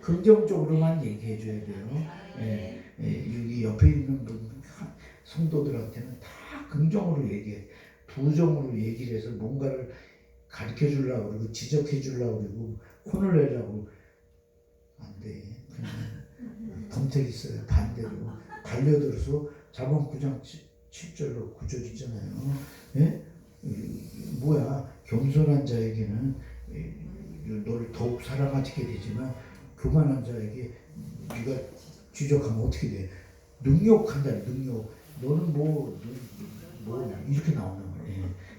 긍정적으로만 얘기해 줘야 돼요. 여기 옆에 있는 분 성도들한테는 다 긍정으로 얘기해. 부정으로 얘기를 해서 뭔가를 가르쳐 주려고 그러고 지적해 주려고 그러고 혼을 내려고 안 돼. 그냥 덤택 있어요. 반대로 달려들어서 자본 9장 7절로 9절 있잖아요. 예? 뭐야, 겸손한 자에게는 너를 더욱 사랑하게 되지만 교만한 자에게 네가 지적하면 어떻게 돼? 능욕한다. 능욕. 너는 뭐 이렇게 나오는 거예요. 예.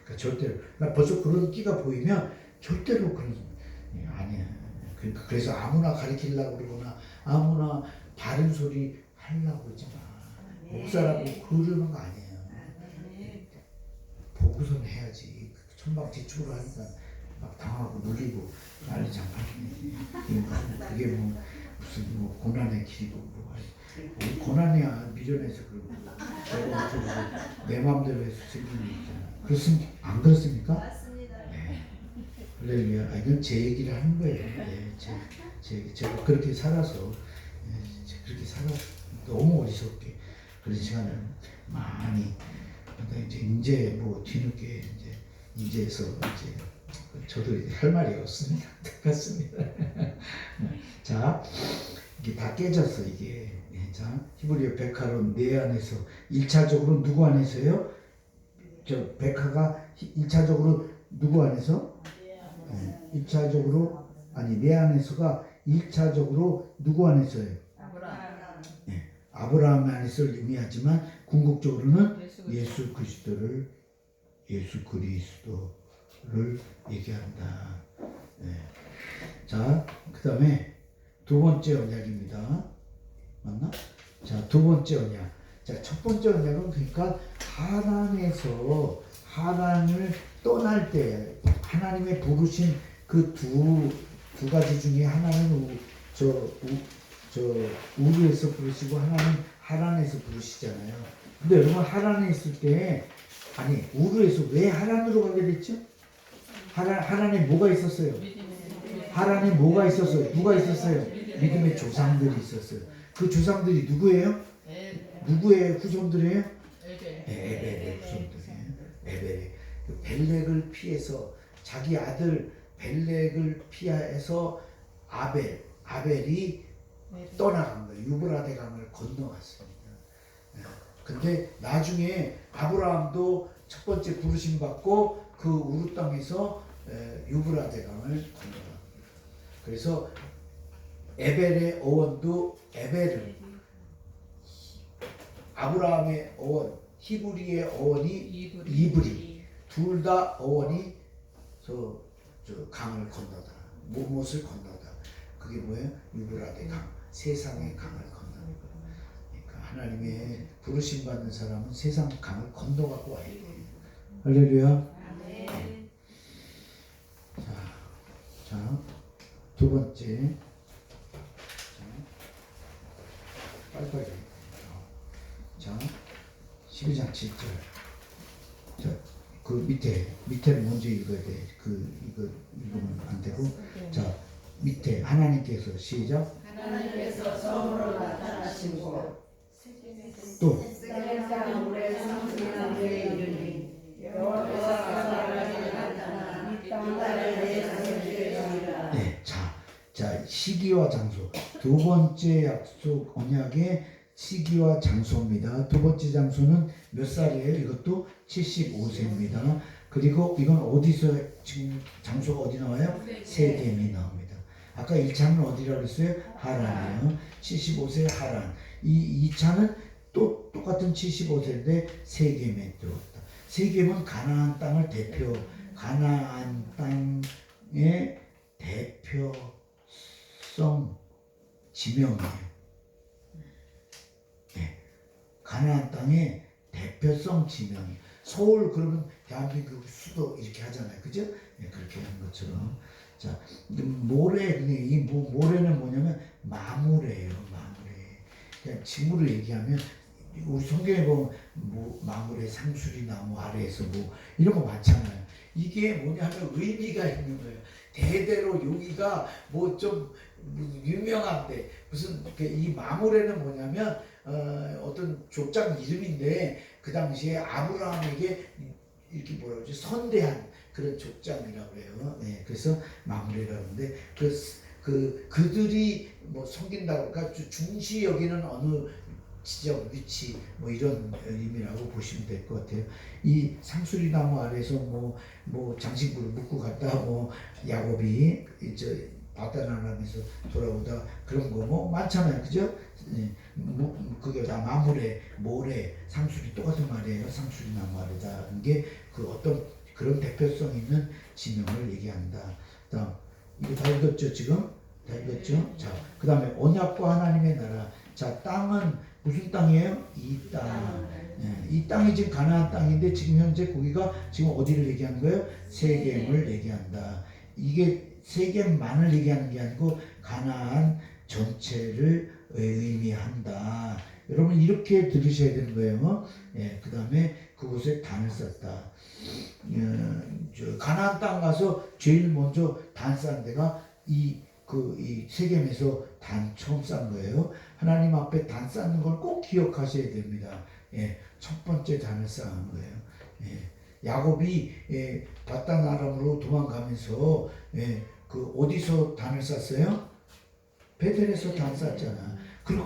그러니까 절대로 나 벌써 그런 끼가 보이면 절대로 그런 아니야. 그래서 아무나 가르치려고 그러거나 아무나 바른 소리 하려고 그러지 마. 목사라고 그러는 거 아니에요. 보고선 해야지. 천방지축으로 하니까 막 당하고 놀리고 난리 장판이네. 그게 뭐 무슨 뭐 고난의 길이고 뭐 고난이야. 미련해서 그러고 내가 내 마음대로 해서 생기는 일이잖아. 안 그렇습니까? 맞습니다. 네. 할렐루야. 이건 제 얘기를 하는 거예요. 네. 제가 그렇게 살아서 그렇게 살아서 너무 어리석게 그런 시간을 많이. 근데 이제 뭐 뒤늦게 이제서 저도 할 말이 없습니다. 똑같습니다. 자, 이게 다 깨졌어 이게. 자, 히브리어 백화론 내 안에서 1차적으로 누구 안에서요? 저 백화가 1차적으로 누구 안에서? 1차적으로 아니 내 안에서가 1차적으로 누구 안에서요? 아브라함 안에서를 의미하지만 궁극적으로는 예수 그리스도를 얘기한다. 자, 그 다음에 두 번째 언약입니다. 맞나? 자, 두 번째 언약. 자, 첫 번째 언약은 그러니까 하나님에서 하나님을 떠날 때 하나님의 부르신 그 두 가지 중에 하나는 우르에서 부르시고 하나는 하란에서 부르시잖아요. 근데 여러분 하란에 있을 때 아니 우르에서 왜 하란으로 가게 됐죠? 하란에 뭐가 있었어요? 하란에 뭐가 있었어요? 누가 있었어요? 믿음의 조상들이 있었어요. 그 조상들이 누구예요? 누구의 후손들이에요? 에벨의 후손들이에요. 에벨의 벨렉을 피해서 자기 아들 벨렉을 피해서 아벨이 떠나간 거예요. 유브라데 강을 건너갔습니다. 근데 나중에 아브라함도 첫 번째 부르심 받고 그 우르 땅에서 유브라데 강을 건너갑니다. 그래서 에벨의 어원도 에벨은 아브라함의 어원, 히브리의 어원이 이브리. 둘 다 어원이 저 강을 건너다. 무엇을 건너다. 그게 뭐예요? 유브라데 강. 세상의 강을 건너는 거예요. 그러니까 하나님의 부르심 받는 사람은 세상 강을 건너갖고 와야 돼요. 할렐루야. 자, 두 번째. 빨리빨리. 자, 12장 7절. 자, 그 밑에를 먼저 읽어야 돼. 이거 읽으면 안 되고. 자, 밑에 하나님께서 시작. 하나님께서 처음으로 나타나시고 또 세상 물의 상승한 데에 이르니 여호와께서 사람에게 나타나 이 땅을 내 장소에 정이라. 네, 자 시기와 장소. 두 번째 약속 언약의 시기와 장소입니다. 두 번째 장소는 몇 살이에요? 이것도 75세입니다. 그리고 이건 어디서 지금 장소가 어디 나와요? 세겜이 나옵니다. 아까 1차는 어디라고 했어요? 하란이에요. 75세 하란. 이 2차는 또 똑같은 75세인데 세겜에 들어왔다. 세겜은 가나안 땅을 가나안 땅의 대표성 지명이에요. 네. 가나안 땅의 대표성 지명이. 서울 그러면 대한민국 수도 이렇게 하잖아요. 그죠? 네, 그렇게 하는 것처럼. 자, 이 모래는 뭐냐면 마무레예요. 마무레. 그냥 징후로 얘기하면 우리 성경에 보면 마무레 상수리 나무 아래에서 이런 거 많잖아요. 이게 뭐냐면 의미가 있는 거예요. 대대로 여기가 좀 유명한데 무슨 이 마므레는 뭐냐면 어떤 족장 이름인데 그 당시에 아브라함에게 이렇게 뭐라 그러지 선대한 그런 족장이라고 해요. 네, 그래서 마므레라고 하는데 그들이 뭐 섬긴다고 그러니까 중시 여기는 어느 지적 위치 뭐 이런 의미라고 보시면 될 것 같아요. 이 상수리 나무 아래서 뭐 장신구를 묶고 갔다 뭐 야곱이 이제 바다나라면서 돌아오다 그런 거 뭐 많잖아요, 그죠? 예, 그게 다 마물에 모래 상수리 똑같은 말이에요. 상수리 나무 아래다는 게 그 어떤 그런 대표성 있는 지명을 얘기한다. 다음 이거 다 읽었죠 지금? 다 읽었죠? 자, 그 다음에 언약과 하나님의 나라. 자, 땅은 무슨 땅이에요? 이 땅. 예, 이 땅이 지금 가나안 땅인데 지금 현재 거기가 지금 어디를 얘기하는 거예요? 세겜을 얘기한다. 이게 세겜만을 얘기하는 게 아니고 가나안 전체를 의미한다. 여러분 이렇게 들으셔야 되는 거예요. 예, 그 다음에 그곳에 단을 쌓다. 가나안 땅 가서 제일 먼저 단 싼 데가 이 세겜에서 단 처음 싼 거예요. 하나님 앞에 단 쌓는 걸 꼭 기억하셔야 됩니다. 예, 첫 번째 단을 쌓은 거예요. 예, 야곱이 바단 아람으로 도망가면서 어디서 단을 쌓았어요? 베델에서 단 쌓았잖아. 그리고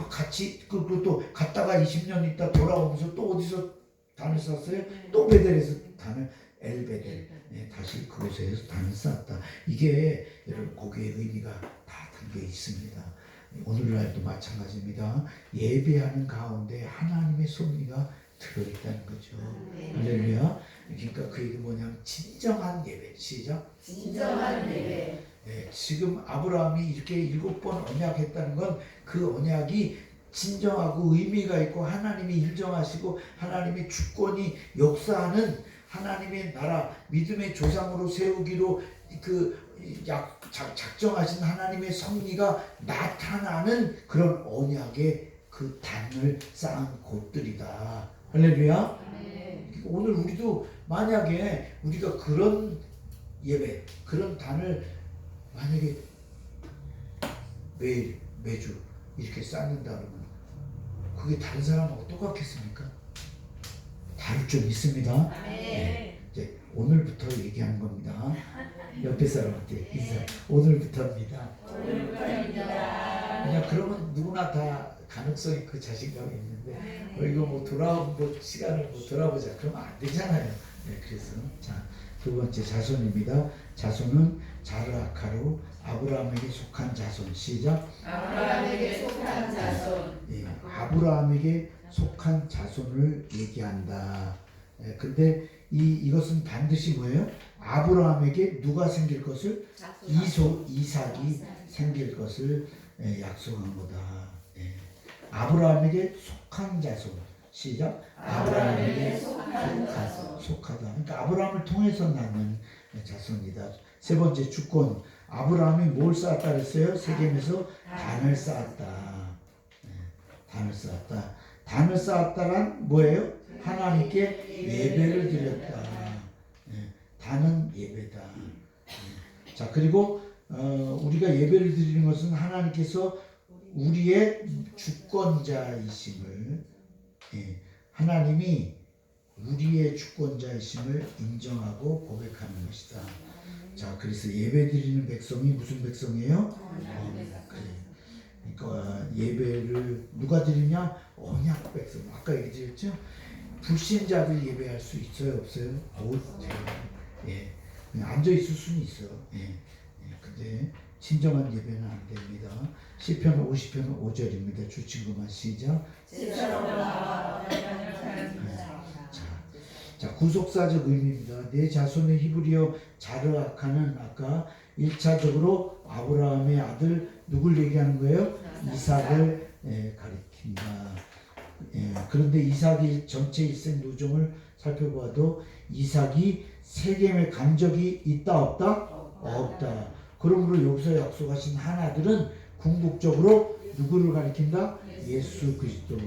그리고 또 갔다가 20년 있다 돌아오면서 또 어디서 단을 쌓았어요? 또 베델에서 단을 엘베델 다시 그곳에서 단을 쌓았다. 이게 여러분 거기에 의미가 다 담겨 있습니다. 오늘날도 마찬가지입니다. 예배하는 가운데 하나님의 섭리가 들어있다는 거죠. 할렐루야. 그러니까 그 얘기 뭐냐면 진정한 예배. 시작. 진정한 예배. 네, 지금 아브라함이 이렇게 7번 언약했다는 건 그 언약이 진정하고 의미가 있고 하나님이 인정하시고 하나님의 주권이 역사하는 하나님의 나라 믿음의 조상으로 세우기로 작정하신 하나님의 섭리가 나타나는 그런 언약의 그 단을 쌓은 곳들이다. 할렐루야. 오늘 우리도 만약에 우리가 그런 예배 그런 단을 만약에 매주 이렇게 쌓는다 그러면 그게 다른 사람하고 똑같겠습니까? 다를 좀 있습니다. 네, 이제 오늘부터 얘기하는 겁니다. 옆에 사람한테 인사. 오늘부터입니다. 그냥 그러면 누구나 다 가능성 있고 자신감이 있는데 이거 뭐 돌아온 시간을 돌아보자 그러면 안 되잖아요. 네, 그래서 자, 두 번째 자손입니다. 자손은 자르아카로 아브라함에게 속한 자손. 시작. 아브라함에게 속한 자손. 예, 아브라함에게 속한 자손을 얘기한다. 예, 근데 이것은 반드시 뭐예요? 아브라함에게 누가 생길 것을? 이삭이 생길 것을 약속한 거다. 예. 아브라함에게 속한 자손. 시작. 아브라함에게 속한 자손. 속하다. 그러니까 아브라함을 통해서 낳는 자손이다. 세 번째 주권. 아브라함이 뭘 쌓았다 그랬어요? 세겜에서 단을 쌓았다. 단을 쌓았다. 단을 쌓았다란 뭐예요? 하나님께 예배를 드렸다. 단은 예배다. 자, 그리고 우리가 예배를 드리는 것은 하나님께서 우리의 주권자이심을 하나님이 우리의 주권자이심을 인정하고 고백하는 것이다. 자, 그래서 예배 드리는 백성이 무슨 백성이에요? 그러니까 예배를 누가 드리냐? 언약 백성. 아까 얘기했죠? 불신자들 예배할 수 있어요, 없어요? 예, 그냥 앉아 있을 수는 있어. 근데 진정한 예배는 안 됩니다. 시편 50편 5절입니다. 주친구만 시작. 자, 구속사적 의미입니다. 내 자손의 히브리어 자르아카는 아까 1차적으로 아브라함의 아들 누굴 얘기하는 거예요? 이삭을 가리킨다. 그런데 이삭이 전체 일생 누종을 살펴봐도 이삭이 세겜에 간 적이 있다 없다? 없다. 그러므로 여기서 약속하신 한 아들은 궁극적으로 누구를 가리킨다? 예수 그리스도,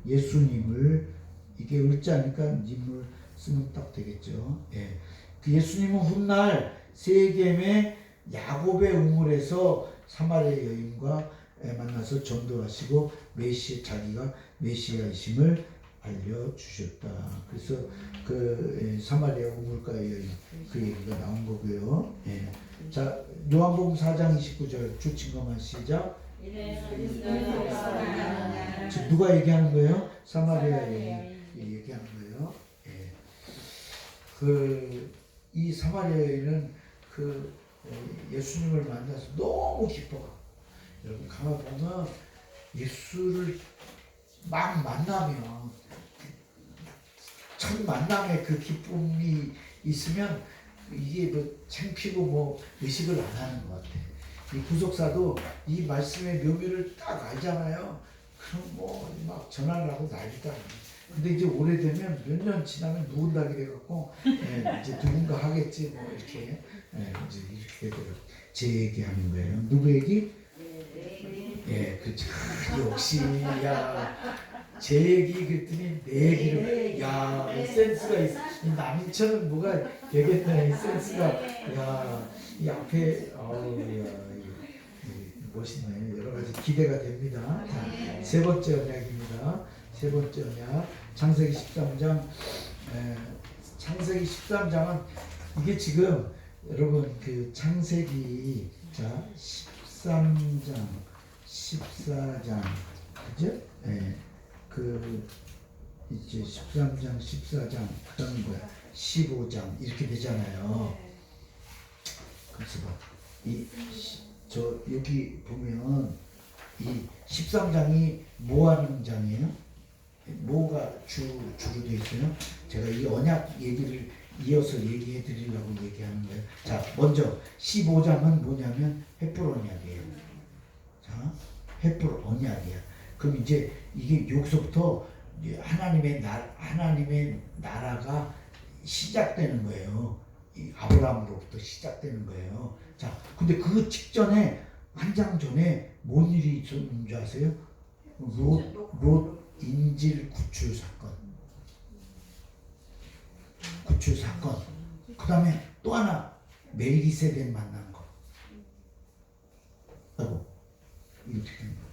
예수님을. 이게 을자니까 님을 쓰면 딱 되겠죠. 그 예수님은 훗날 세겜에 야곱의 우물에서 사마리아 여인과 만나서 전도하시고 자기가 메시아이심을 알려주셨다. 그래서 그 사마리아 우물가의 여인 그 얘기가 나온 거고요. 예. 자, 요한복음 4장 29절 주친거만 시작. 지금 누가 얘기하는 거예요? 사마리아 여인이 얘기하는 거예요. 예. 이 사마리아 여인은 예수님을 만나서 너무 기뻐가. 여러분 가만 보면 예수를 막 만나면 첫 만남의 그 기쁨이 있으면 이게 뭐 창피고 뭐 의식을 안 하는 것 같아. 이 구속사도 이 말씀의 묘미를 딱 알잖아요. 그럼 뭐 막 전화를 하고 난리도 아니에요. 근데 이제 오래되면 몇 년 지나면 누군다게 돼갖고 이제 누군가 하겠지 뭐 이렇게 이제 이렇게 되더라고요. 제 얘기하는 거예요. 누구 얘기? 예, 그렇죠. 역시 제 얘기 그랬더니 내 얘기를 센스가 있어. 이 남인처럼 뭐가 되겠다. 이 센스가 이 앞에 멋있네. 여러 가지 기대가 됩니다. 자, 세 번째 언약입니다. 세 번째 언약 창세기 13장. 창세기 13장은 이게 지금 여러분 그 창세기 13장 14장 그죠? 예. 이제 13장 14장 그다음 뭐야 15장 이렇게 되잖아요. 그래서 여기 보면 이 13장이 뭐 하는 장이에요? 뭐가 주로 되어 있어요? 제가 이 언약 얘기를 이어서 얘기해 드리려고 얘기하는 거예요. 자, 먼저 15장은 뭐냐면 횃불 언약이에요. 자, 횃불 언약이야. 그럼 이제 이게 여기서부터 하나님의 나라가 시작되는 거예요. 이 아브라함으로부터 시작되는 거예요. 자, 근데 그 직전에 한 장 전에 뭔 일이 있었는 줄 아세요? 롯 인질 구출 사건. 그 다음에 또 하나 멜기세덱 만난 거. 이거 어떻게 된 거야?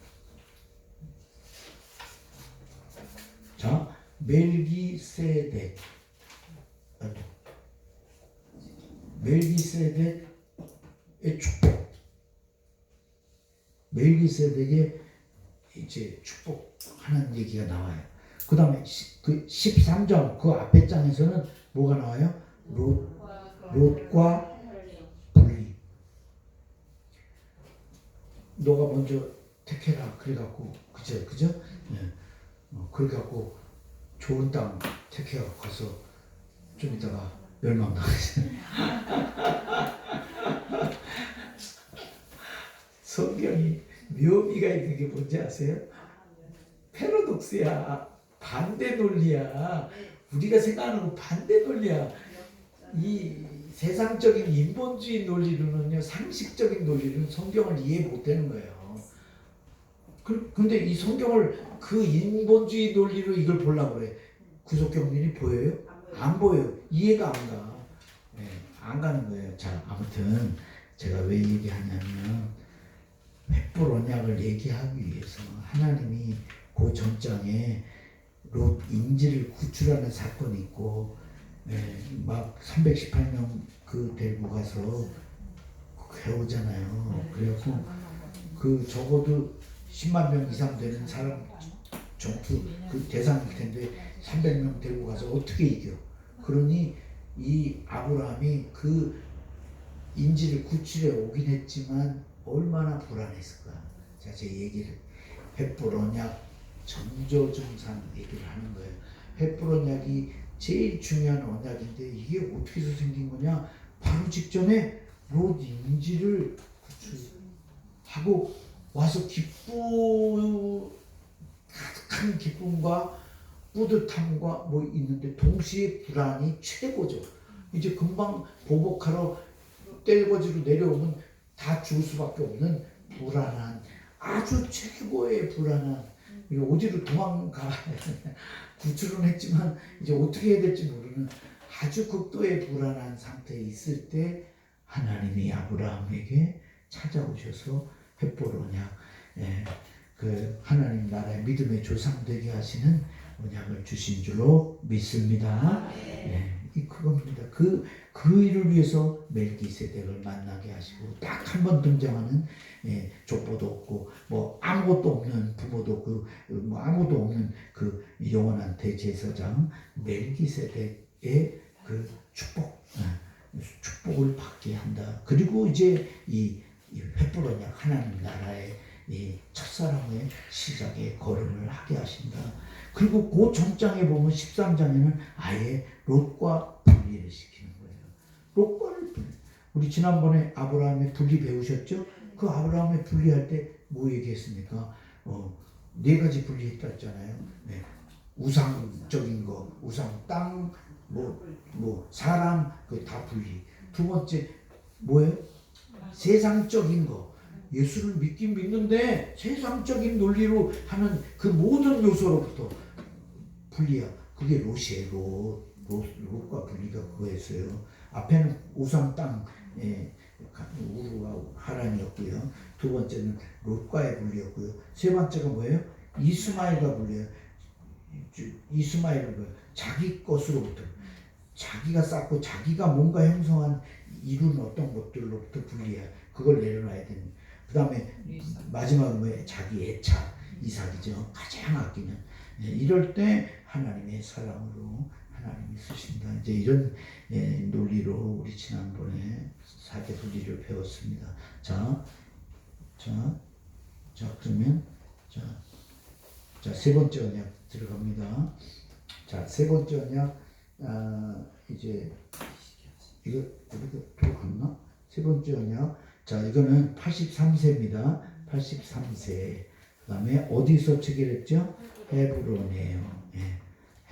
자, 멜기세덱의 축복. 멜기세덱의 이제 축복하는 얘기가 나와요. 그 다음에 그 13장 그 앞에 장에서는 뭐가 나와요? 롯과 분리. 너가 먼저 택해라. 그래갖고 그죠? 네. 그래갖고 좋은 땅 택해갖고 가서 좀 이따가 멸망당하지. 성경이 묘미가 있는 게 뭔지 아세요? 패러독스야. 반대 논리야. 우리가 생각하는 거 반대 논리야. 이 세상적인 인본주의 논리로는요, 상식적인 논리로는 성경을 이해 못하는 거예요. 근데 이 성경을 그 인본주의 논리로 이걸 보려고 그래. 구속경륜이 보여요? 안 보여요. 이해가 안 가. 안 가는 거예요. 자, 아무튼 제가 왜 얘기하냐면 횃불 언약을 얘기하기 위해서 하나님이 그 전장에 롯 인질을 구출하는 사건이 있고 막 318명 데리고 가서 해오잖아요. 그래서 그 적어도 10만 명 이상 되는 사람 전투 그 대상일 텐데 300명 데리고 가서 어떻게 이겨? 그러니 이 아브라함이 그 인질을 구출해 오긴 했지만 얼마나 불안했을까? 자, 제 얘기를 횃불 언약 전조증상 얘기를 하는 거예요. 횃불 언약이 제일 중요한 언약인데 이게 어떻게 해서 생긴 거냐? 바로 직전에 롯 인질을 구출하고 와서 가득한 기쁨과 뿌듯함과 뭐 있는데 동시에 불안이 최고죠. 이제 금방 보복하러 떼거지로 내려오면 다 죽을 수밖에 없는 불안한 아주 최고의 불안한 어디로 도망가 구출은 했지만 이제 어떻게 해야 될지 모르는 아주 극도의 불안한 상태에 있을 때 하나님이 아브라함에게 찾아오셔서 횃불 언약, 그 하나님 나라의 믿음의 조상 되게 하시는 언약을 주신 줄로 믿습니다. 그겁니다. 그 일을 위해서 멜기세덱을 만나게 하시고 딱 한 번 등장하는 족보도 없고 뭐 아무것도 없는 부모도 없고 뭐 아무도 없는 그 영원한 대제사장 멜기세덱의 그 축복을 받게 한다. 그리고 이제 이 횃불 언약 하나님 나라의 이 첫사랑의 시작에 걸음을 하게 하신다. 그리고 그 전장에 보면 13장에는 아예 롯과 분리를 시키는 거예요. 롯과를 분리. 우리 지난번에 아브라함의 분리 배우셨죠? 그 아브라함의 분리할 때 뭐 얘기했습니까? 네 가지 분리했다 했잖아요. 우상적인 거, 우상 땅, 사람, 그 다 분리. 두 번째 뭐예요? 세상적인 거. 예수를 믿긴 믿는데 세상적인 논리로 하는 그 모든 요소로부터 분리야. 그게 롯이에요. 롯과 분리가 그거였어요. 앞에는 우상 땅, 우루와 하란이었고요. 두 번째는 롯과의 분리였고요. 세 번째가 뭐예요? 이스마엘과 분리예요. 이스마엘은 자기 것으로부터 자기가 쌓고 자기가 뭔가 형성한 이룬 어떤 것들로부터 분리해. 그걸 내려놔야 됩니다. 그 다음에 마지막은 뭐예요? 자기 애차 이삭이죠. 가장 아끼는. 이럴 때 하나님의 사랑으로 하나님이 쓰신다. 이제 이런 논리로 우리 지난번에 사대 분리를 배웠습니다. 그러면 세 번째 언약 들어갑니다. 세 번째 언약 이제 이거 들어갔나? 세 번째 언약. 이거는 83세입니다. 83세. 그 다음에 어디서 체결했죠? 헤브론이에요.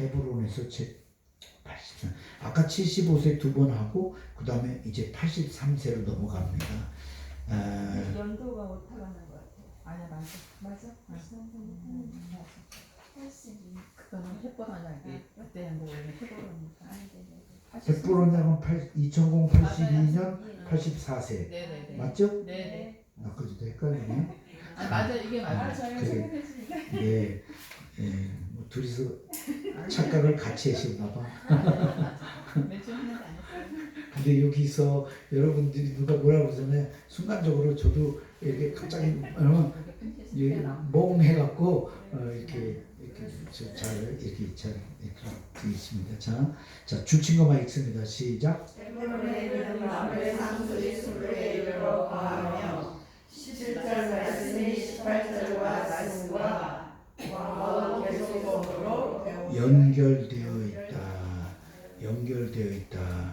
헤브론에서 83. 아까 75세 두 번 하고 그 다음에 이제 83세로 넘어갑니다. 연도가 오타가는 것 같아요. 아니야 맞아. 그거는 햇벌 언약이 그때 뭐 해보니까. 햇불원장은 2082년 84세. 네네네. 맞죠? 네. 아까도 헷갈리네. 맞아 이게 맞아요. 그래. 뭐 둘이서 착각을 같이 하시나 봐. 매주 하나도 안 했어요. 근데 여기서 여러분들이 누가 뭐라 그러잖아요. 순간적으로 저도 이렇게 갑자기 멍해갖고 이렇게 잘 있습니다. 자 주친 것만 읽습니다. 시작. 헤브론에는 마블의 상소리 수르에 이르러 거하며 17절 말씀이 18절과 말씀과 광화와 계속으로 연결되어 있다.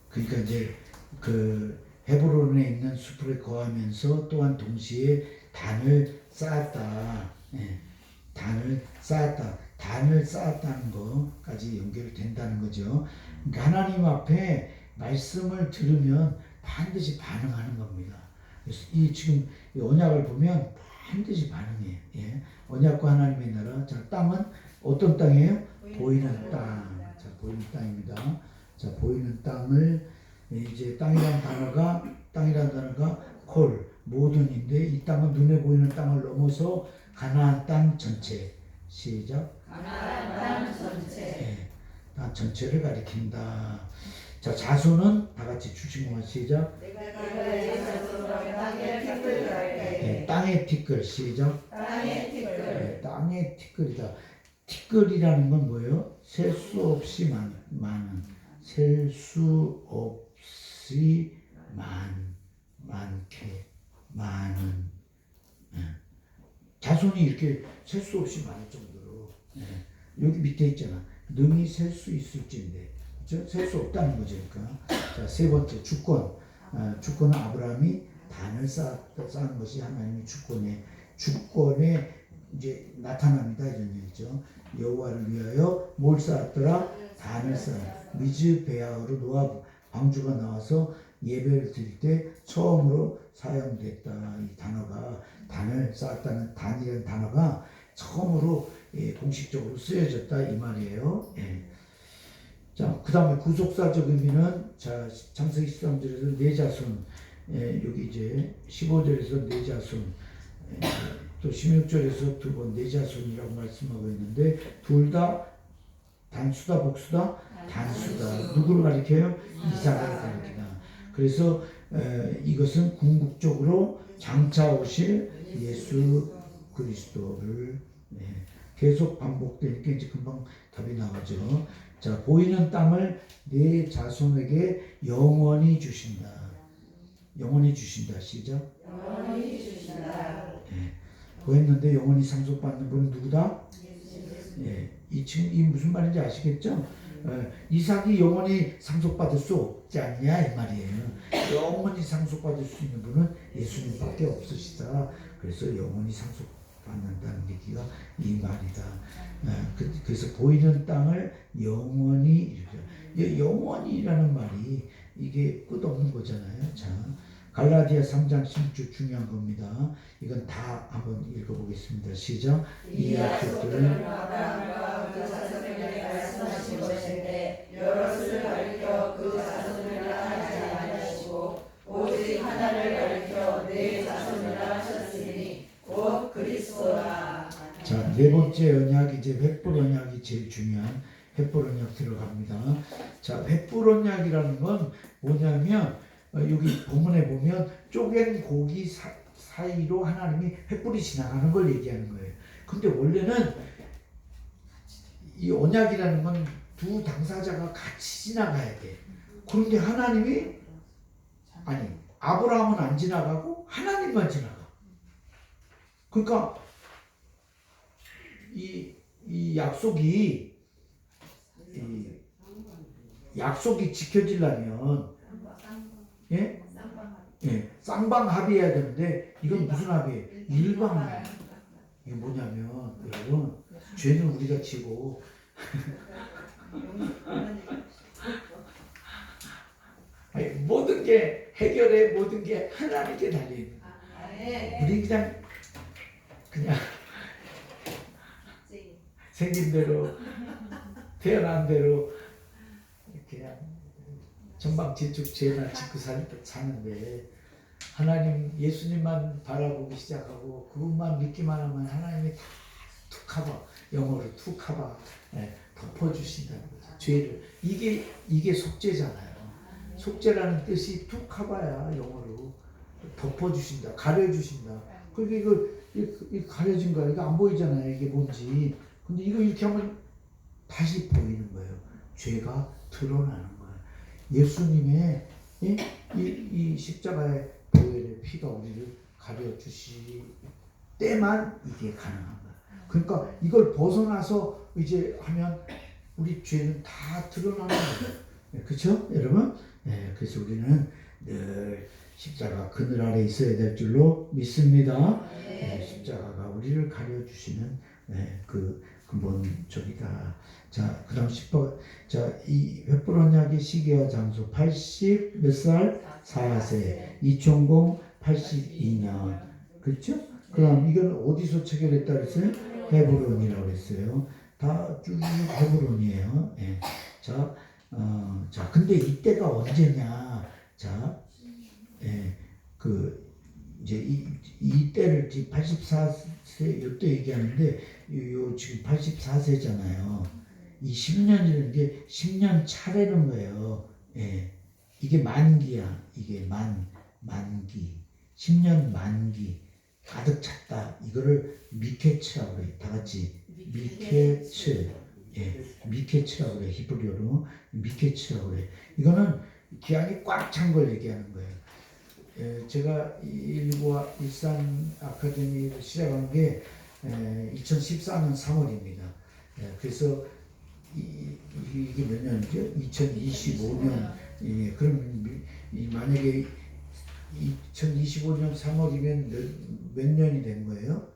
그러니까 이제 그 헤브론에 있는 수풀에 거하면서 또한 동시에 단을 쌓았다. 단을 쌓았다는 것까지 연결된다는 거죠. 그러니까 하나님 앞에 말씀을 들으면 반드시 반응하는 겁니다. 그래서 지금 이 언약을 보면 반드시 반응해요. 언약과 하나님의 나라. 땅은 어떤 땅이에요? 보이는 땅. 보이는 땅입니다. 보이는 땅을 이제 땅이라는 단어가 콜 모든인데 이 땅은 눈에 보이는 땅을 넘어서 가나안 땅 전체. 시작. 가나안 땅 전체. 땅 전체를 가리킨다. 자손은 다 같이 주친구만 시작. 내가 땅의 티끌 갈게. 땅의 티끌 시작. 땅의 티끌. 땅의 티끌이다. 티끌이라는 건 뭐예요? 셀 수 없이 많은. 셀 수 없이 많게 많은. 자손이 이렇게 셀 수 없이 많을 정도로. 여기 밑에 있잖아. 능히 셀 수 있을진데. 그렇죠? 셀 수 없다는 거죠. 그러니까. 세 번째 주권. 주권은 아브라함이 단을 쌓은 것이 하나님의 주권에 이제 나타납니다. 이런 얘기죠. 여호와를 위하여 뭘 쌓았더라? 단을 쌓았다. 미즈베아로 노아 방주가 나와서 예배를 드릴 때 처음으로 사용됐다. 이 단어가 단을 쌓았다는 단이라는 단어가 처음으로 공식적으로 쓰여졌다 이 말이에요. 자, 그 다음에 구속사적 의미는 자, 창세기 13절에서 네 자손, 여기 이제 15절에서 네 자손, 또 16절에서 두 번 네 자손이라고 말씀하고 있는데 둘 다 단수다 복수다? 단수다. 누구를 가리켜요? 이삭을 가리키다. 그래서 이것은 궁극적으로 장차 오실 예수 그리스도를 계속 반복되니까 이제 금방 답이 나오죠. 자, 보이는 땅을 네 자손에게 영원히 주신다. 영원히 주신다. 시작. 영원히 주신다. 보였는데 영원히 상속받는 분은 누구다? 이 무슨 말인지 아시겠죠? 이삭이 영원히 상속받을 수 없지 않냐 이 말이에요. 영원히 상속받을 수 있는 분은 예수님밖에 없으시다. 그래서 영원히 상속받는다는 얘기가 이 말이다. 그래서 보이는 땅을 영원히 영원히라는 말이 이게 끝없는 거잖아요. 자, 갈라디아 3장 16절 중요한 겁니다. 이건 다 한번 읽어보겠습니다. 시작. 이 약속들은 아브라함과 그 자손에게 말씀하신 것인데 여럿을 가리켜 그 자손이라 하지 아니하시고 오직 하나를 가리켜 네 자손이라 하셨으니 곧 그리스도라. 자, 네 번째 언약 이제 횃불 언약이 제일 중요한 횃불 언약 들어갑니다. 자, 횃불 언약이라는 건 뭐냐면 여기 본문에 보면 쪼갠 고기 사이로 하나님이 횃불이 지나가는 걸 얘기하는 거예요. 근데 원래는 이 언약이라는 건 두 당사자가 같이 지나가야 돼. 그런데 하나님이 아브라함은 안 지나가고 하나님만 지나가. 그러니까 이 약속이 지켜지려면 쌍방합의해야 되는데 이건 무슨 합의예요? 일방합의. 이게 뭐냐면 여러분 죄는 우리가 지고 모든 게 해결해 모든 게 하나님께 달린. 우리 그냥 생긴 대로 태어난 대로 그냥 전방지축 죄나 짓고 사는데 하나님 예수님만 바라보기 시작하고 그분만 믿기만 하면 하나님이 다 툭하바 영어로 툭하바 덮어주신다는 거죠. 죄를 이게 속죄잖아요. 속죄라는 뜻이 툭하바야. 영어로 덮어주신다, 가려주신다. 그러니까 이거 가려진 거야. 이거 안 보이잖아요. 이게 뭔지. 근데 이거 이렇게 하면 다시 보이는 거예요. 죄가 드러나는 거예요. 예수님의 이 십자가의 보혈의 피가 우리를 가려주실 때만 이게 가능한 거예요. 그러니까 이걸 벗어나서 이제 하면 우리 죄는 다 드러나는 거예요. 그렇죠, 여러분? 그래서 우리는 늘 십자가 그늘 아래 있어야 될 줄로 믿습니다. 십자가가 우리를 가려주시는 그 근본적이다. 자, 그 다음 10번. 자, 이 횃불 언약의 시기와 장소 80 몇 살? 4세. 이총공 82년. 그렇죠? 그 다음 이건 어디서 체결했다 그랬어요? 헤브론이라고 그랬어요. 다 쭉 헤브론이에요. 자, 근데 이때가 언제냐? 자, 이제 이 때를 지금 84세 이때 얘기하는데 요 지금 84세잖아요. 이 10년이라는 게 10년 차라는 거예요. 이게 만기야. 이게 만기. 10년 만기. 가득 찼다. 이거를 미케츠라고 그래. 다 같이 미케츠. 미케츠라고 그래. 히브리어로 미케츠라고 그래. 이거는 기한이 꽉 찬 걸 얘기하는 거예요. 제가 일산 아카데미를 시작한 게 2014년 3월입니다. 그래서 이게 몇 년이죠? 2025년. 그럼 만약에 2025년 3월이면 몇 년이 된 거예요?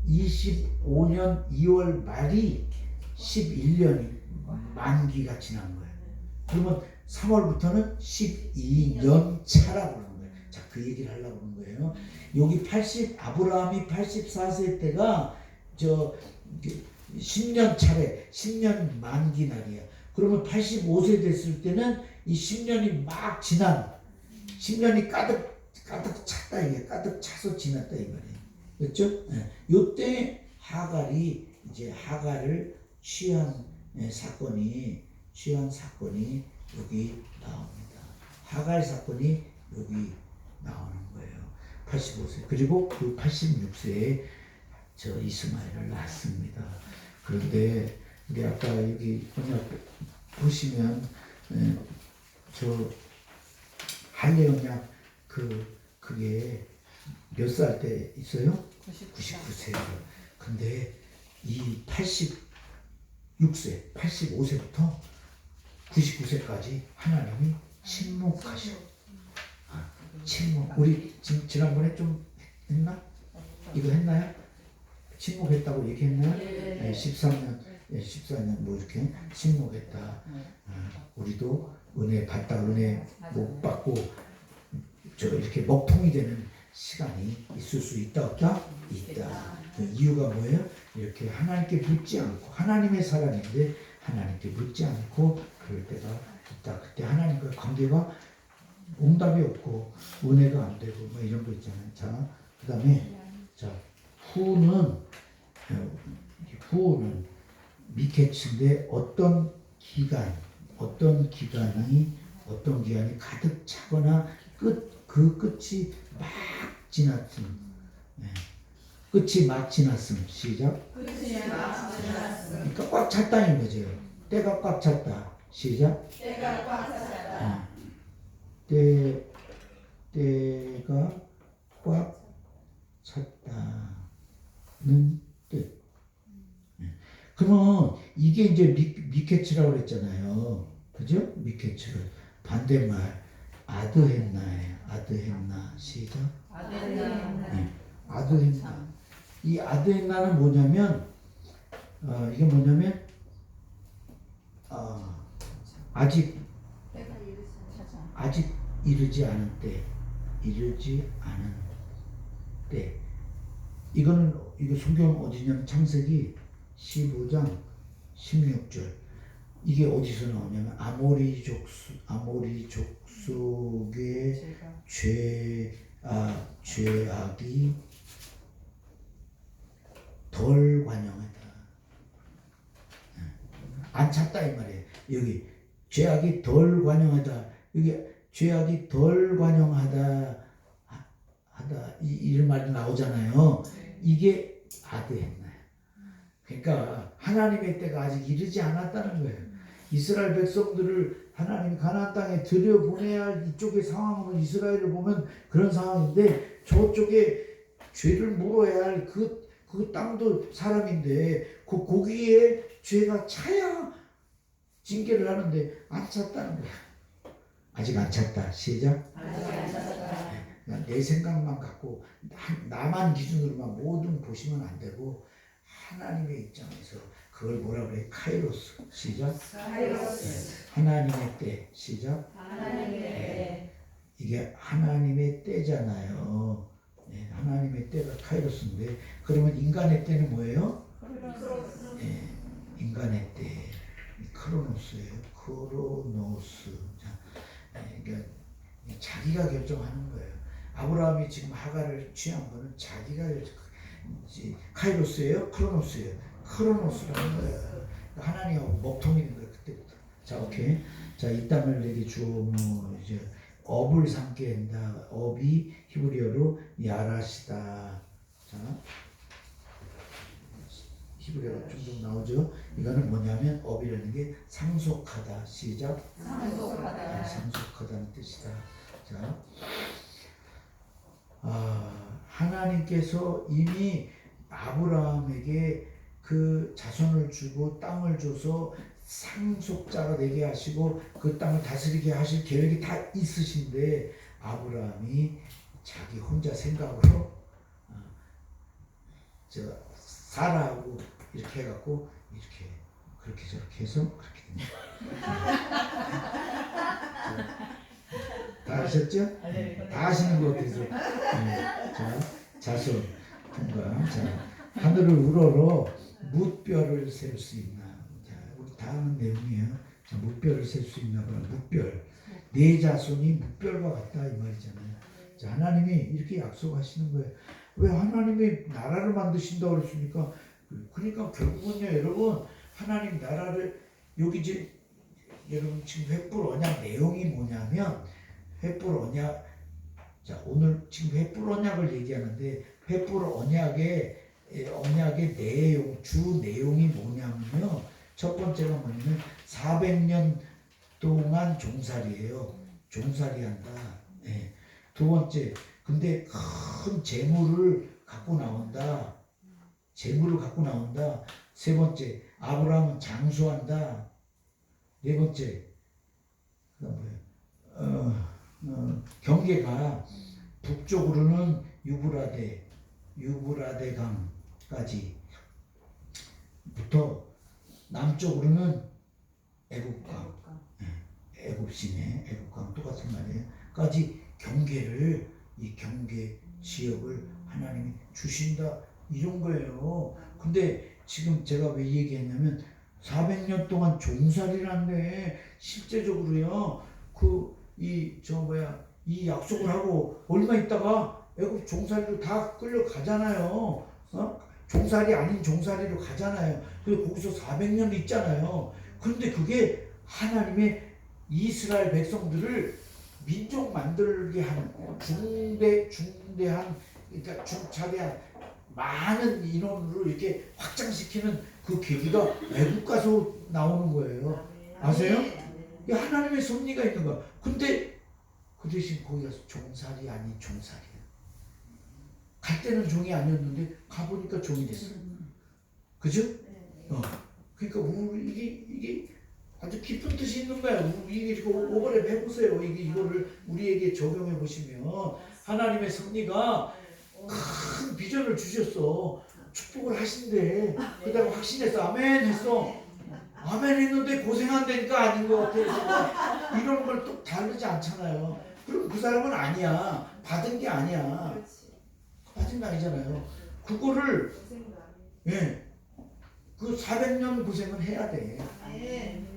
2025년 2월 말이 11년이 만기가 지난 거예요. 그러면 3월부터는 12년 차라고 그러는 거예요. 자, 그 얘기를 하려고 하는 거예요. 여기 아브라함이 84세 때가 저 10년 차례, 10년 만기 날이야. 그러면 85세 됐을 때는 이 10년이 막 지난, 10년이 가득 찼다 이게 가득 차서 지났다 이 말이에요. 그렇죠? 요때 하갈을 취한 사건이 여기 나옵니다. 하갈 사건이 여기 나오는 거예요. 85세. 그리고 그 86세에 저 이스마엘을 낳습니다. 그런데 우리 아까 여기 언약 보시면 저 할례 언약 그게 몇 살 때 있어요? 99세예요. 근데 이 86세, 85세부터 99세까지 하나님이 침묵하셔. 침묵. 우리 지난번에 좀 했나? 이거 했나요? 침묵했다고 얘기했나요? 네, 14년 뭐 이렇게 침묵했다. 우리도 은혜 받다 은혜 못 받고 저 이렇게 먹통이 되는 시간이 있을 수 있다 없다? 있다. 그 이유가 뭐예요? 이렇게 하나님께 묻지 않고 하나님의 사랑인데 하나님께 묻지 않고 그럴 때가 있다. 그때 하나님과 관계가 응답이 없고 은혜가 안 되고 뭐 이런 거 있잖아요. 자, 그다음에 자 후는 미케츠인데 어떤 기간이 가득 차거나 끝이 막 지났음. 끝이 막 지났음. 시작. 끝이 막 지났음. 그러니까 꽉 찼다는 거죠. 때가 꽉 찼다. 시작. 때가 꽉 찼다. 때가 꽉 찼다는 뜻. 그러면 이게 이제 미케츠라고 그랬잖아요. 그죠? 미케츠를 반대말 아드헨나예요. 아드헨나. 시작. 아드헨나. 이 아드헨나는 뭐냐면 이게 뭐냐면 아직 이르지 않은 때. 이거 성경 어디냐면 창세기 15장 16절. 이게 어디서 나오냐면 아모리 족속의 죄악이 덜 관영하다. 안 찼다 이 말이에요. 여기 죄악이 덜 관영하다. 여기 죄악이 덜 관영하다 이런 말이 나오잖아요. 이게 아드헨나예요. 그러니까 하나님의 때가 아직 이르지 않았다는 거예요. 이스라엘 백성들을 하나님이 가나안 땅에 들여보내야 할 이쪽의 상황으로 이스라엘을 보면 그런 상황인데 저쪽에 죄를 물어야 할 그 땅도 사람인데 거기에 죄가 차야 징계를 하는데 안 찼다는 거야. 아직 안 찼다. 시작. 아직 안 찼다. 내 생각만 갖고 나만 기준으로만 모든 보시면 안 되고 하나님의 입장에서 그걸 뭐라 그래? 카이로스. 시작. 카이로스. 하나님의 때. 시작. 하나님의 때. 이게 하나님의 때잖아요. 네, 하나님의 때가 카이로스인데 그러면 인간의 때는 뭐예요? 네, 인간의 때 크로노스예요. 크로노스. 자, 그러니까 자기가 결정하는 거예요. 아브라함이 지금 하갈을 취한 거는 자기가 카이로스예요? 크로노스예요? 크로노스라는 거예요. 하나님하고 먹통이 있는 거예요. 그때부터. 자, 오케이. 자, 이 땅을 내게 주어 뭐 이제 업을 삼게 한다. 업이 히브리어로 야라시다. 자, 히브리어가 좀 나오죠. 이거는 뭐냐면 업이라는 게 상속하다. 시작. 상속하다. 상속하다는 뜻이다. 자, 하나님께서 이미 아브라함에게 그 자손을 주고 땅을 줘서 상속자가 되게 하시고 그 땅을 다스리게 하실 계획이 다 있으신데 아브라함이 자기 혼자 생각으로 사라하고 이렇게 해갖고 이렇게 그렇게 저렇게 해서 그렇게 됩니다. 다 아셨죠? 알레르기 다 아시는 것 같아서. 자, 자손 통과. 자, 하늘을 우러러 뭇별을 셀 수 있나? 자, 우리 다 아는 내용이에요. 자, 뭇별을 셀 수 있나 보라. 뭇별. 내 자손이 뭇별과 같다 이 말이잖아요. 자, 하나님이 이렇게 약속하시는 거예요. 왜 하나님이 나라를 만드신다고 그랬습니까? 그러니까 결국은요, 여러분, 하나님 나라를 여기 이제 여러분 지금 횃불 언약 내용이 뭐냐면 횃불 언약. 자, 오늘 지금 횃불 언약을 얘기하는데 횃불 언약의 내용, 주 내용이 뭐냐면요. 첫 번째가 뭐냐면 400년 동안 종살이에요. 종살이 한다. 네. 두 번째, 근데 큰 재물을 갖고 나온다. 재물을 갖고 나온다. 세 번째, 아브라함은 장수한다. 네 번째, 그다음 뭐예요? 경계가 북쪽으로는 유브라데강까지 부터 남쪽으로는 애국강, 애국시내, 애국강 똑같은 말이에요. 까지 이 경계 지역을 하나님이 주신다 이런 거예요. 근데 지금 제가 왜 얘기했냐면 400년 동안 종살이란데 실제적으로요. 이 약속을 하고 얼마 있다가 애국 종살이로 다 끌려가잖아요. 종살이 아닌 종살이로 가잖아요. 그리고 거기서 400년 있잖아요. 그런데 그게 하나님의 이스라엘 백성들을 민족 만들게 하는 중대한, 그러니까 중차대한 많은 인원으로 이렇게 확장시키는 그 계기가 애국 가서 나오는 거예요. 아세요? 이 하나님의 섭리가 있는 거야. 근데 그 대신 거기 가서 종살이 아닌 종살이야. 갈 때는 종이 아니었는데 가보니까 종이 됐어. 그죠? 그러니까 이게 아주 깊은 뜻이 있는 거야. 이게 오버랩 해보세요. 이거를 우리에게 적용해 보시면 하나님의 섭리가 큰 비전을 주셨어. 축복을 하신대. 그다음에 확신했어. 아멘 했어. 아멘 했는데 고생한다니까 아닌 것 같아. 이런 걸 또 다르지 않잖아요. 그럼 그 사람은 아니야. 받은 게 아니야. 받은 게 아니잖아요. 그거를 그 400년 고생을 해야 돼.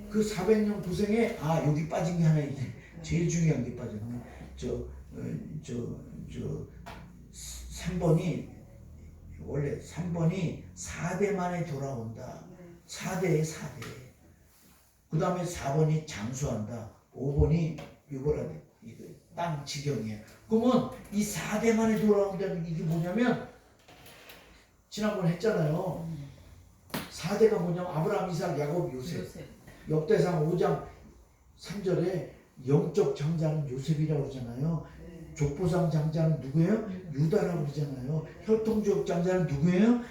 그 400년 고생에 여기 빠진 게 하나 있네. 제일 중요한 게 빠졌네. 3번이 원래 3번이 4대 만에 돌아온다. 4대에 4대. 그 다음에 4번이 장수한다. 5번이 유보라데. 이거 땅 지경이야. 그러면 이 4대 만에 돌아온다는 이게 뭐냐면 지난번 했잖아요. 4대가 뭐냐면 아브라함, 이삭, 야곱, 요셉. 역대상 5장 3절에 영적 장자는 요셉이라고 그러잖아요. 족보상 장자는 누구예요? 유다라고 그러잖아요. 혈통적 장자는 누구예요?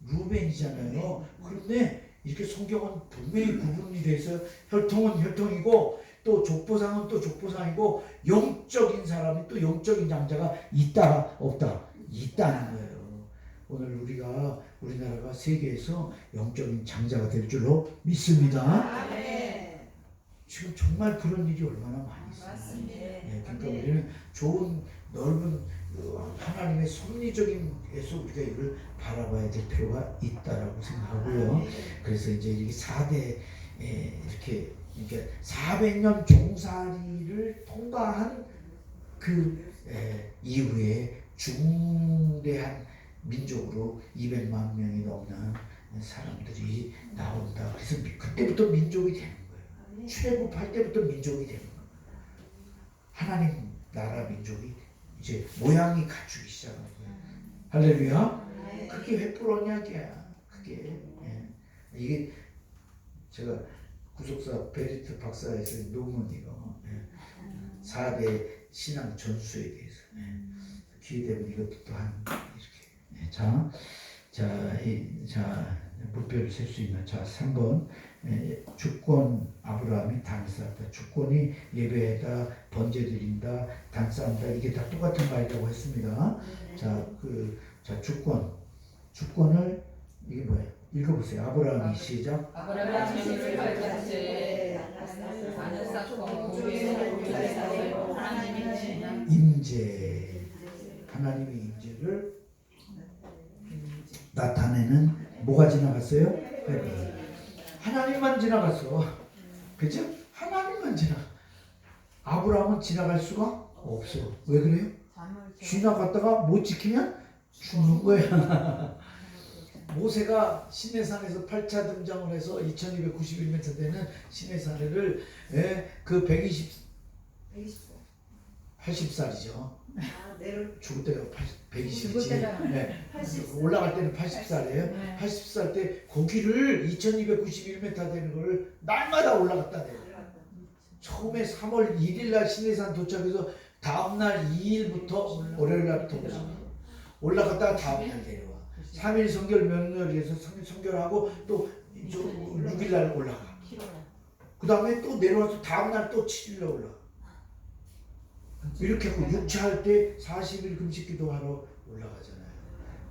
루벤이잖아요. 그런데 이렇게 성경은 분명히 구분이 돼서 혈통은 혈통이고 또 족보상은 또 족보상이고 영적인 사람이 또 영적인 장자가 있다 없다? 있다는 거예요. 오늘 우리나라가 세계에서 영적인 장자가 될 줄로 믿습니다. 지금 정말 그런 일이 얼마나 많이 있어요. 그러니까 우리는 좋은 넓은 하나님의 섭리적인에서 우리가 이걸 바라봐야 될 필요가 있다라고 생각하고요. 그래서 이제 이렇게 4대 이렇게 400년 종살이를 통과한 그 이후에 중대한 민족으로 200만 명이 넘는 사람들이 나온다. 그래서 그때부터 민족이 되는 거예요. 출애굽할 때부터 민족이 되는 거예요. 하나님 나라 민족이 이제 모양이 갖추기 시작하는 거예요. 할렐루야. 그게 횃불 언약이야. 그게 이게 제가 구속사 베리트 박사의 논문 이거 4대 신앙 전수에 대해서 기회 되면 이것도 또한 이렇게 자 목표를 셀 수 있는 3번 주권 아브라함이 단을 쌓았다. 주권이 예배에다 번제 드린다, 단 쌓는다. 이게 다 똑같은 말이라고 했습니다. 자 주권을 이게 뭐예요? 읽어보세요. 아브라함이 시작. 아브라함이 시집을 갈 때 단을 쌓고 우리의 하나님 임재. 하나님의 임재를 나타내는 뭐가 지나갔어요? 해불. 하나님만 지나갔어. 그죠? 하나님만 아브라함은 지나갈 수가 없어. 왜 그래요? 지나갔다가 못 지키면 죽는 거야. 모세가 시내산에서 8차 등장을 해서 2291m 되는 시내산을 그 80살이죠. 죽을 때가 120이지. 올라갈 때는 80살이에요. 80살 때 거기를 2291m 되는 걸 날마다 올라갔다 내려. 처음에 3월 1일 날 시내산 도착해서 다음날 2일부터 월요일날부터 올라갔다가 다음날 내려와. 3일 성결 명절에서 성결하고 또 6일날 올라가. 그 다음에 또 내려와서 다음날 또 7일날 올라가. 이렇게 하고 6차 할 때 40일 금식 기도하러 올라가잖아요.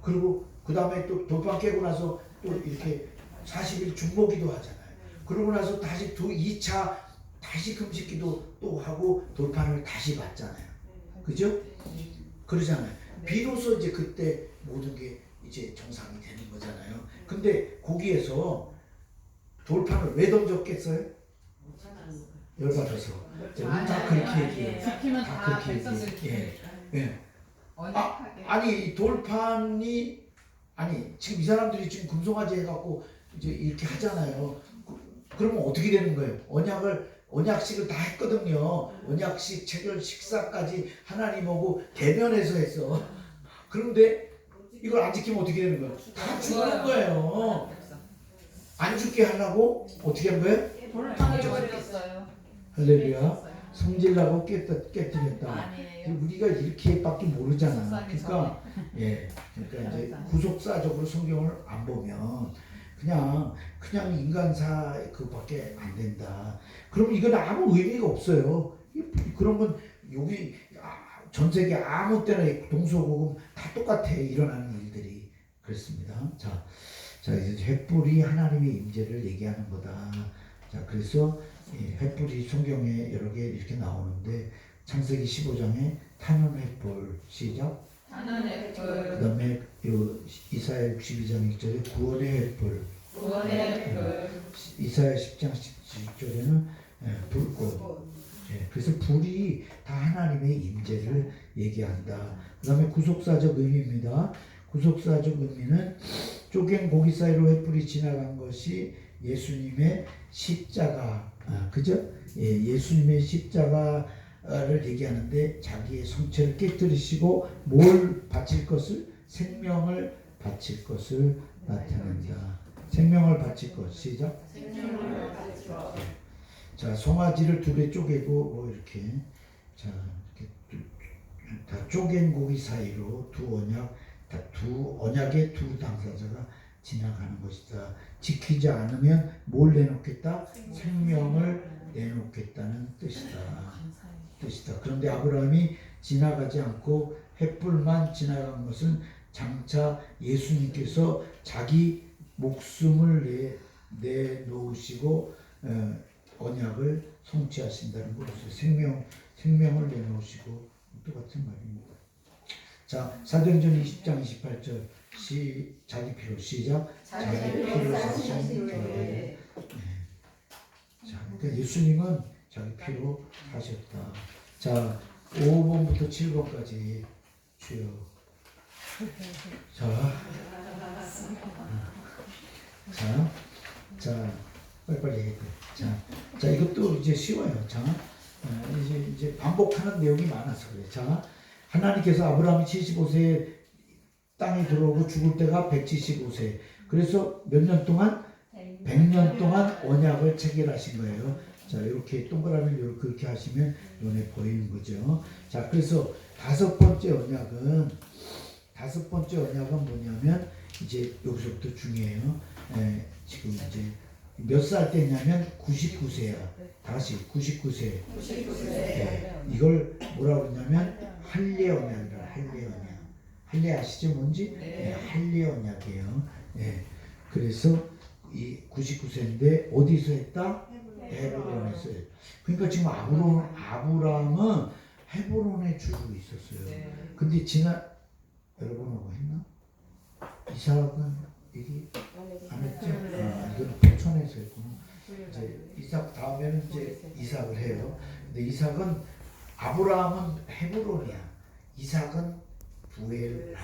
그리고 그 다음에 또 돌판 깨고 나서 또 이렇게 40일 중보 기도하잖아요. 그러고 나서 다시 2차 다시 금식 기도 또 하고 돌판을 다시 받잖아요. 그죠? 그러잖아요. 비로소 이제 그때 모든 게 이제 정상이 되는 거잖아요. 근데 거기에서 돌판을 왜 던졌겠어요? 열받아서. 다 그렇게 얘기해요. 다 그렇게 얘기해요. 예. 아니 돌판이 지금 이 사람들이 지금 금송아지 해갖고 이제 이렇게 하잖아요. 그러면 어떻게 되는 거예요? 언약식을 다 했거든요. 언약식, 체결, 식사까지 하나님하고 대면해서 했어. 그런데 이걸 안 지키면 어떻게 되는 거예요? 다 죽는 거예요. 안 죽게 하려고 어떻게 한 거예요? 돌판을 버렸어요. 할렐루야. 성질나고 깨뜨렸다. 우리가 이렇게밖에 모르잖아. 그러니까 그러니까 이제 구속사적으로 성경을 안 보면 그냥 인간사 그밖에 안 된다. 그럼 이건 아무 의미가 없어요. 그런 건 여기 전 세계 아무 때나 동서고금 다 똑같아. 일어나는 일들이 그렇습니다. 자 이제 횃불이 하나님의 임재를 얘기하는 거다. 자 그래서 횃불이 성경에 여러 개 이렇게 나오는데 창세기 15장에 타는 횃불 시작. 타는 횃불. 그다음에 이사야 62장 1절에 구원의 횃불. 이사야 10장 17절에는 불꽃. 그래서 불이 다 하나님의 임재를 얘기한다. 그다음에 구속사적 의미입니다. 구속사적 의미는 쪼갠 고기 사이로 횃불이 지나간 것이 예수님의 십자가, 그죠? 예수님의 십자가를 얘기하는데 자기의 성체를 깨뜨리시고 뭘 바칠 것을? 생명을 바칠 것을 나타낸다. 생명을 바칠 것. 시작. 생명을 바칠 것. 자, 송아지를 두 배 쪼개고 이렇게 다 쪼갠 고기 사이로 두 언약의 두 당사자가 지나가는 것이다. 지키지 않으면 뭘 내놓겠다? 생명을 내놓겠다는 뜻이다. 그런데 아브라함이 지나가지 않고 횃불만 지나간 것은 장차 예수님께서 자기 목숨을 내놓으시고 언약을 성취하신다는 것이죠. 생명을 내놓으시고 똑같은 말입니다. 자, 사도행전 20장 28절 자기 피로 시작. 자기 피로 사신 교회. 자, 그러니까 예수님은 자기 피로 사셨다. 자, 5번부터 7번까지 주여. 자, 빨리빨리 얘기해. 자, 이것도 이제 쉬워요. 자, 이제 반복하는 내용이 많아서 그래. 자, 하나님께서 아브라함이 75세에 땅에 들어오고 죽을 때가 175세. 그래서 몇 년 동안? 100년 동안 언약을 체결하신 거예요. 자, 이렇게 동그라미를 이렇게 그렇게 하시면 눈에 보이는 거죠. 자, 그래서 다섯 번째 언약은 뭐냐면 이제 여기서부터 중요해요. 지금 이제 몇 살 때냐면 99세야. 다시 99세. 이걸 뭐라고 그러냐면 할례 언약이라. 할례 언약. 할례 아시죠 뭔지? 할례 언약이에요. 그래서 이 99세인데 어디서 했다? 헤브론에서. 그러니까 지금 아브라함은 헤브론에 주고 있었어요. 네. 근데 여러분하고 했나? 이삭은 얘기 안 했죠? 이거는 포천에서 했구나. 이제 이삭 다음에는 이제 이삭을 해요. 근데 이삭은 아브라함은 헤브론이야. 이삭은 부엘